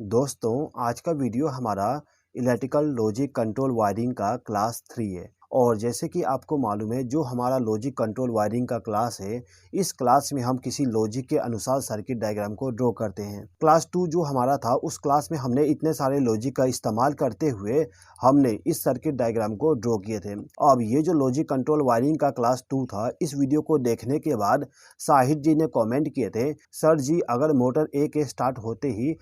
दोस्तों, आज का वीडियो हमारा इलेक्ट्रिकल लॉजिक कंट्रोल वायरिंग का क्लास 3 है। और जैसे कि आपको मालूम है, जो हमारा लॉजिक कंट्रोल वायरिंग का क्लास है, इस क्लास में हम किसी लॉजिक के अनुसार सर्किट डायग्राम को ड्रॉ करते हैं। क्लास 2 जो हमारा था, उस क्लास में हमने इतने सारे लॉजिक का इस्तेमाल करते हुए हमने इस सर्किट डायग्राम को ड्रॉ किए थे। अब ये जो लॉजिक कंट्रोल वायरिंग का क्लास 2 था, इस वीडियो को देखने के बाद साहिद जी ने कमेंट किए थे, सर जी अगर मोटर ए के स्टार्ट होते ही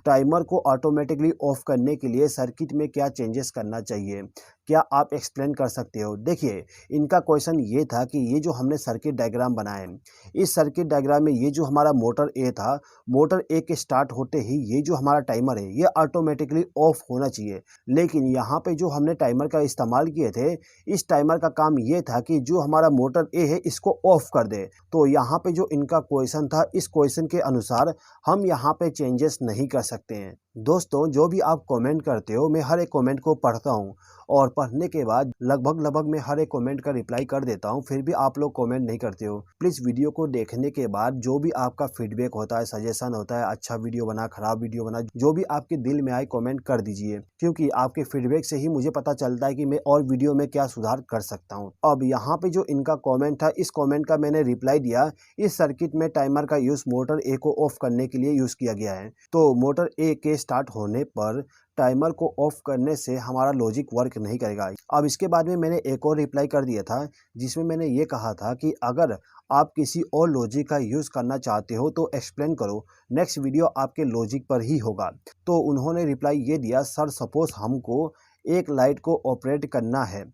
टाइमर को ऑटोमेटिकली ऑफ करने के लिए सर्किट में क्या चेंजेस करना चाहिए, क्या आप एक्सप्लेन कर सकते हो? देखिए, इनका क्वेश्चन ये था कि ये जो हमने सर्किट डायग्राम बनाए, इस सर्किट डायग्राम में ये जो हमारा मोटर ए था, मोटर ए के स्टार्ट होते ही ये जो हमारा टाइमर है, ये ऑटोमेटिकली ऑफ होना चाहिए। लेकिन यहाँ पे जो हमने टाइमर का इस्तेमाल किए थे, इस टाइमर का काम ये था कि जो हमारा मोटर ए है, इसको ऑफ कर दे। तो यहाँ पे जो इनका क्वेश्चन था, इस क्वेश्चन के अनुसार हम यहाँ पे चेंजेस नहीं कर सकते हैं। दोस्तों, जो भी आप कमेंट करते हो, मैं हर एक कमेंट को पढ़ता हूँ और पढ़ने के बाद लगभग मैं हर एक कमेंट का रिप्लाई कर देता हूँ। फिर भी आप लोग कमेंट नहीं करते हो। प्लीज़ वीडियो को देखने के बाद जो भी आपका फीडबैक होता है, सजेशन होता है, अच्छा वीडियो बना, खराब वीडियो बना, जो भी आपके दिल में आए कमेंट कर दीजिए, क्योंकि आपके फीडबैक से ही मुझे पता चलता है कि मैं और वीडियो में क्या सुधार कर सकता हूँ। अब यहाँ पे जो इनका कॉमेंट था, इस कॉमेंट का मैंने रिप्लाई दिया। इस सर्किट में टाइमर का यूज़ मोटर ए को ऑफ करने के लिए यूज़ किया गया है। तो मोटर ए के स्टार्ट होने पर टाइमर को ऑफ करने से हमारा लॉजिक वर्क नहीं करेगा। अब इसके बाद में मैंने एक और रिप्लाई कर दिया था, जिसमें मैंने ये कहा था कि अगर आप किसी और लॉजिक का यूज़ करना चाहते हो तो एक्सप्लेन करो, नेक्स्ट वीडियो आपके लॉजिक पर ही होगा। तो उन्होंने रिप्लाई ये दिया, सर सपोज़ हमको एक लाइट को ऑपरेट करना है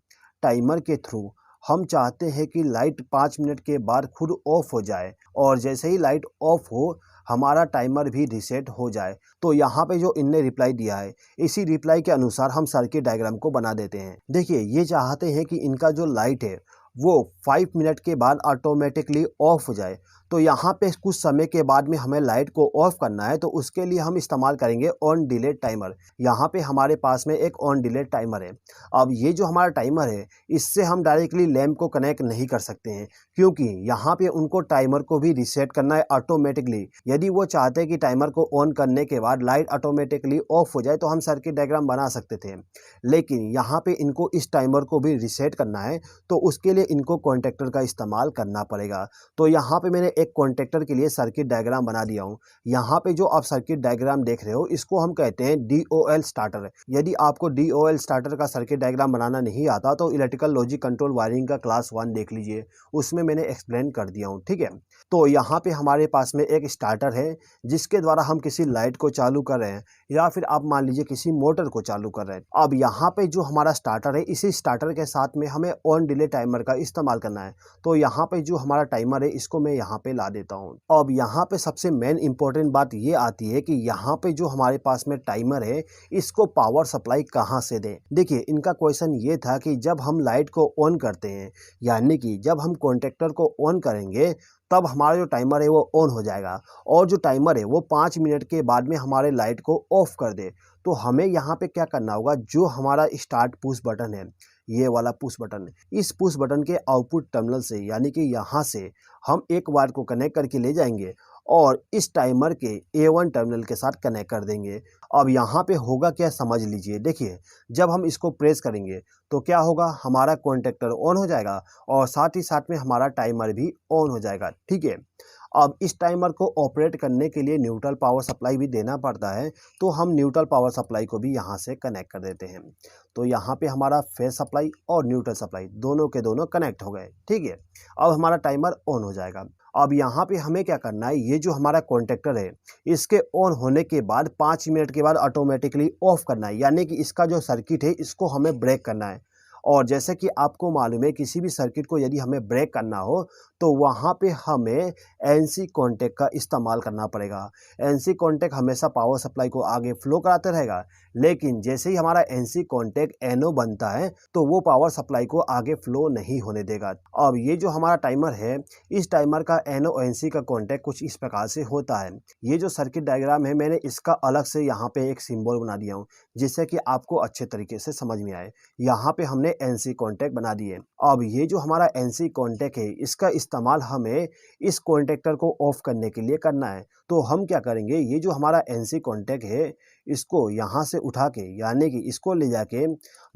टाइमर के थ्रू। हम चाहते हैं कि लाइट 5 मिनट के बाद खुद ऑफ हो जाए और जैसे ही लाइट ऑफ हो, हमारा टाइमर भी रीसेट हो जाए। तो यहाँ पे जो इनने रिप्लाई दिया है, इसी रिप्लाई के अनुसार हम सर्किट डायग्राम को बना देते हैं। देखिए, ये चाहते हैं कि इनका जो लाइट है, वो 5 मिनट के बाद ऑटोमेटिकली ऑफ हो जाए। तो यहाँ पे कुछ समय के बाद में हमें लाइट को ऑफ करना है, तो उसके लिए हम इस्तेमाल करेंगे ऑन डिले टाइमर। यहाँ पे हमारे पास में एक ऑन डिले टाइमर है। अब ये जो हमारा टाइमर है, इससे हम डायरेक्टली लैंप को कनेक्ट नहीं कर सकते हैं, क्योंकि यहाँ पे उनको टाइमर को भी रीसेट करना है ऑटोमेटिकली। यदि वो चाहते हैं कि टाइमर को ऑन करने के बाद लाइट ऑटोमेटिकली ऑफ हो जाए, तो हम सर्किट डायग्राम बना सकते थे। लेकिन यहाँ पे इनको इस टाइमर को भी रीसेट करना है, तो उसके लिए इनको कॉन्टैक्टर का इस्तेमाल करना पड़ेगा। तो यहाँ पे मैंने एक कॉन्टैक्टर के लिए सर्किट डायग्राम बना दिया हूँ। यहाँ पे जो आप सर्किट डायग्राम देख रहे हो, इसको हम कहते हैं DOL स्टार्टर। यदि आपको DOL स्टार्टर का सर्किट डायग्राम बनाना नहीं आता, तो इलेक्ट्रिकल लॉजिक कंट्रोल वायरिंग का क्लास 1 देख लीजिए, उसमें मैंने एक्सप्लेन कर दिया हूँ, ठीक है। तो यहाँ पे हमारे पास में एक स्टार्टर है, जिसके द्वारा हम किसी लाइट को चालू कर रहे हैं, या फिर आप मान लीजिए किसी मोटर को चालू कर रहे हैं। अब यहाँ पे जो हमारा स्टार्टर है, इसी स्टार्टर के साथ में हमें ऑन डिले टाइमर का इस्तेमाल करना है। तो यहाँ पे जो हमारा टाइमर है, इसको मैं यहाँ पे ला देता हूँ। अब यहाँ पे सबसे मेन इंपॉर्टेंट बात ये आती है कि यहाँ पे जो हमारे पास में टाइमर है, इसको पावर सप्लाई कहाँ से दें। देखिए, इनका क्वेश्चन ये था कि जब हम लाइट को ऑन करते हैं, यानी कि जब हम कॉन्टैक्टर को ऑन करेंगे, तब हमारा जो टाइमर है वो ऑन हो जाएगा, और जो टाइमर है वो 5 मिनट के बाद में हमारे लाइट को ऑफ कर दे। तो हमें यहाँ पे क्या करना होगा, जो हमारा स्टार्ट पुश बटन है, ये वाला पुश बटन, इस पुश बटन के आउटपुट टर्मिनल से, यानी कि यहाँ से हम एक वायर को कनेक्ट करके ले जाएंगे और इस टाइमर के A1 टर्मिनल के साथ कनेक्ट कर देंगे। अब यहाँ पे होगा क्या, समझ लीजिए। देखिए, जब हम इसको प्रेस करेंगे तो क्या होगा, हमारा कॉन्टैक्टर ऑन हो जाएगा और साथ ही साथ में हमारा टाइमर भी ऑन हो जाएगा, ठीक है। अब इस टाइमर को ऑपरेट करने के लिए न्यूट्रल पावर सप्लाई भी देना पड़ता है, तो हम न्यूट्रल पावर सप्लाई को भी यहाँ से कनेक्ट कर देते हैं। तो यहाँ पे हमारा फेज सप्लाई और न्यूट्रल सप्लाई दोनों के दोनों कनेक्ट हो गए, ठीक है। अब हमारा टाइमर ऑन हो जाएगा। अब यहाँ पे हमें क्या करना है, ये जो हमारा कॉन्टैक्टर है, इसके ऑन होने के बाद 5 मिनट के बाद ऑटोमेटिकली ऑफ करना है, यानी कि इसका जो सर्किट है, इसको हमें ब्रेक करना है। और जैसे कि आपको मालूम है, किसी भी सर्किट को यदि हमें ब्रेक करना हो, तो वहाँ पे हमें NC कॉन्टैक्ट का इस्तेमाल करना पड़ेगा। NC कॉन्टैक्ट हमेशा पावर सप्लाई को आगे फ्लो कराते रहेगा, लेकिन जैसे ही हमारा NC कॉन्टैक्ट NO बनता है, तो वो पावर सप्लाई को आगे फ्लो नहीं होने देगा। अब ये जो हमारा टाइमर है, इस टाइमर का NO NC का कॉन्टैक्ट कुछ इस प्रकार से होता है। ये जो सर्किट डायग्राम है, मैंने इसका अलग से यहाँ पे एक सिंबल बना दिया हूँ, जिससे कि आपको अच्छे तरीके से समझ में आए। यहाँ पे हमने एनसी कॉन्टैक्ट बना दिए। अब ये जो हमारा एनसी कॉन्टैक्ट है इसका इस्तेमाल हमें इस कॉन्टैक्टर को ऑफ करने के लिए करना है। तो हम क्या करेंगे, ये जो हमारा एनसी कॉन्टैक्ट है इसको यहाँ से उठा के यानी कि इसको ले जाके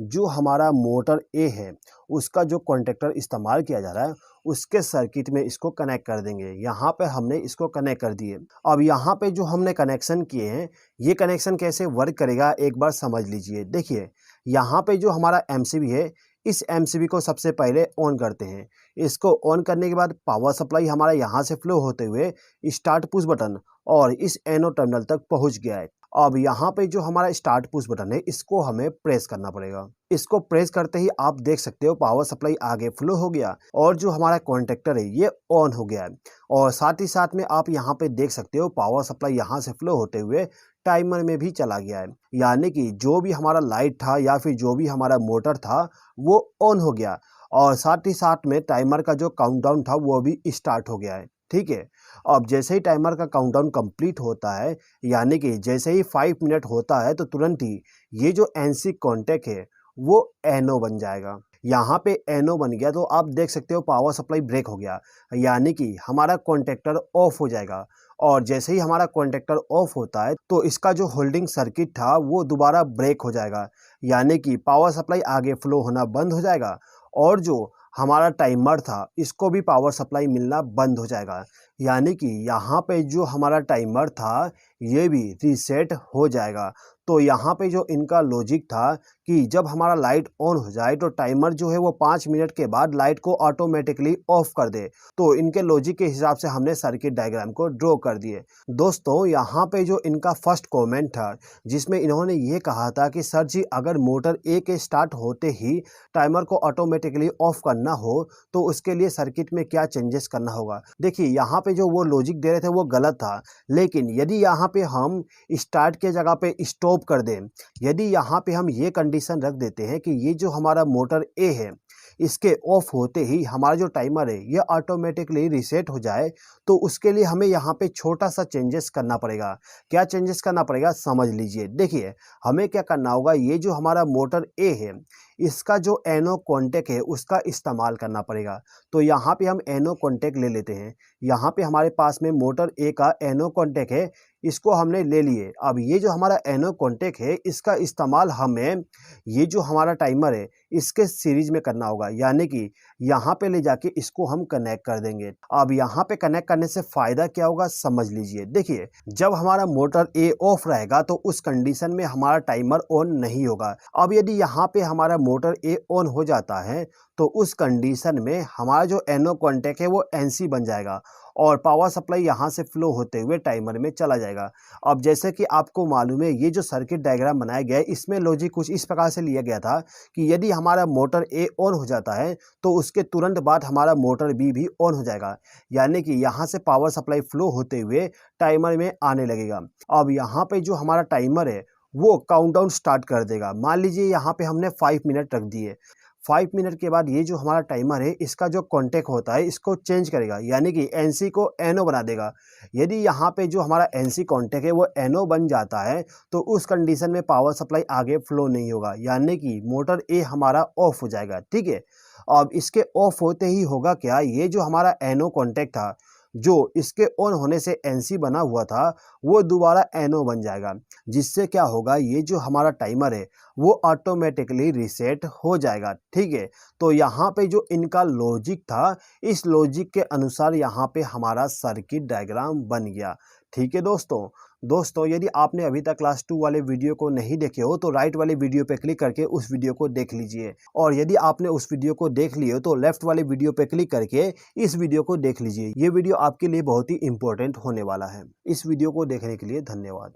जो हमारा मोटर ए है उसका जो कॉन्टैक्टर इस्तेमाल किया जा रहा है उसके सर्किट में इसको कनेक्ट कर देंगे। यहाँ पे हमने इसको कनेक्ट कर दिए। अब यहाँ पे जो हमने कनेक्शन किए हैं ये कनेक्शन कैसे वर्क करेगा एक बार समझ लीजिए। देखिए यहाँ पे जो हमारा एमसीबी है इस एमसीबी को सबसे पहले ऑन करते हैं। इसको ऑन करने के बाद पावर सप्लाई हमारा यहाँ से फ्लो होते हुए स्टार्ट पुश बटन और इस एनो टर्मिनल तक पहुँच गया है। अब यहाँ पे जो हमारा स्टार्ट पुश बटन है इसको हमें प्रेस करना पड़ेगा। इसको प्रेस करते ही आप देख सकते हो पावर सप्लाई आगे फ्लो हो गया और जो हमारा कॉन्टैक्टर है ये ऑन हो गया है। और साथ ही साथ में आप यहाँ पे देख सकते हो पावर सप्लाई यहाँ से फ्लो होते हुए टाइमर में भी चला गया है, यानी कि जो भी हमारा लाइट था या फिर जो भी हमारा मोटर था वो ऑन हो गया और साथ ही साथ में टाइमर का जो काउंटडाउन था वो भी स्टार्ट हो गया है। ठीक है, अब जैसे ही टाइमर का काउंटडाउन कंप्लीट होता है यानी कि जैसे ही 5 मिनट होता है तो तुरंत ही ये जो एनसी कॉन्टैक्ट है वो एनो बन जाएगा। यहाँ पे एनो बन गया तो आप देख सकते हो पावर सप्लाई ब्रेक हो गया, यानी कि हमारा कॉन्टैक्टर ऑफ हो जाएगा। और जैसे ही हमारा कॉन्टैक्टर ऑफ होता है तो इसका जो होल्डिंग सर्किट था वो दोबारा ब्रेक हो जाएगा, यानी कि पावर सप्लाई आगे फ्लो होना बंद हो जाएगा और जो हमारा टाइमर था इसको भी पावर सप्लाई मिलना बंद हो जाएगा, यानी कि यहाँ पे जो हमारा टाइमर था ये भी रीसेट हो जाएगा। तो यहाँ पे जो इनका लॉजिक था कि जब हमारा लाइट ऑन हो जाए तो टाइमर जो है वो 5 मिनट के बाद लाइट को ऑटोमेटिकली ऑफ कर दे। तो इनके लॉजिक के हिसाब से हमने सर्किट डायग्राम को ड्रॉ कर दिए। दोस्तों यहाँ पे जो इनका फर्स्ट कमेंट था जिसमें इन्होंने ये कहा था कि सर जी अगर मोटर ए के स्टार्ट होते ही टाइमर को ऑटोमेटिकली ऑफ करना हो तो उसके लिए सर्किट में क्या चेंजेस करना होगा। देखिए यहाँ पे जो वो लॉजिक दे रहे थे वो गलत था, लेकिन यदि यहाँ पे हम स्टार्ट के जगह पे स्टॉप कर दें, यदि यहाँ पे हम ये कंडीशन रख देते हैं कि ये जो हमारा मोटर ए है इसके ऑफ होते ही हमारा जो टाइमर है ये ऑटोमेटिकली रीसेट हो जाए, तो उसके लिए हमें यहाँ पे छोटा सा चेंजेस करना पड़ेगा। क्या चेंजेस करना पड़ेगा समझ लीजिए। देखिए हमें क्या करना होगा, ये जो हमारा मोटर ए है इसका जो एनो कॉन्टैक्ट है उसका इस्तेमाल करना पड़ेगा। तो यहाँ पे हम एनो कॉन्टैक्ट ले लेते हैं। यहाँ पे हमारे पास में मोटर ए का एनो कॉन्टैक्ट है, इसको हमने ले लिए। अब ये जो हमारा एनो कॉन्टैक्ट है इसका इस्तेमाल हमें ये जो हमारा टाइमर है इसके सीरीज में करना होगा, यानी कि यहाँ पे ले जाके इसको हम कनेक्ट कर देंगे। अब यहाँ पे कनेक्ट करने से फ़ायदा क्या होगा समझ लीजिए। देखिए जब हमारा मोटर ए ऑफ रहेगा तो उस कंडीशन में हमारा टाइमर ऑन नहीं होगा। अब यदि यहाँ पे हमारा मोटर ए ऑन हो जाता है तो उस कंडीशन में हमारा जो एनो कॉन्टैक्ट है वो एनसी बन जाएगा और पावर सप्लाई यहाँ से फ्लो होते हुए टाइमर में चला जाएगा। अब जैसे कि आपको मालूम है ये जो सर्किट डायग्राम बनाया गया है इसमें लॉजिक कुछ इस प्रकार से लिया गया था कि यदि हमारा मोटर ए ऑन हो जाता है तो उसके तुरंत बाद हमारा मोटर बी भी ऑन हो जाएगा, यानी कि यहाँ से पावर सप्लाई फ्लो होते हुए टाइमर में आने लगेगा। अब यहाँ पे जो हमारा टाइमर है वो काउंटडाउन स्टार्ट कर देगा। मान लीजिए यहाँ पे हमने 5 मिनट रख दिए। 5 मिनट के बाद ये जो हमारा टाइमर है इसका जो कॉन्टैक्ट होता है इसको चेंज करेगा, यानी कि एनसी को एनओ बना देगा। यदि यहाँ पे जो हमारा एनसी कॉन्टैक्ट है वो एनओ बन जाता है तो उस कंडीशन में पावर सप्लाई आगे फ्लो नहीं होगा, यानी कि मोटर ए हमारा ऑफ हो जाएगा। ठीक है, अब इसके ऑफ होते ही होगा क्या, ये जो हमारा एनओ कॉन्टैक्ट था जो इसके ऑन होने से एनसी बना हुआ था वो दोबारा एनओ बन जाएगा, जिससे क्या होगा ये जो हमारा टाइमर है वो ऑटोमेटिकली रीसेट हो जाएगा। ठीक है, तो यहाँ पे जो इनका लॉजिक था इस लॉजिक के अनुसार यहाँ पे हमारा सर्किट डायग्राम बन गया। ठीक है दोस्तों यदि आपने अभी तक क्लास 2 वाले वीडियो को नहीं देखे हो तो राइट वाले वीडियो पे क्लिक करके उस वीडियो को देख लीजिए, और यदि आपने उस वीडियो को देख लिए तो लेफ्ट वाले वीडियो पे क्लिक करके इस वीडियो को देख लीजिए। ये वीडियो आपके लिए बहुत ही इंपॉर्टेंट होने वाला है। इस वीडियो को देखने के लिए धन्यवाद।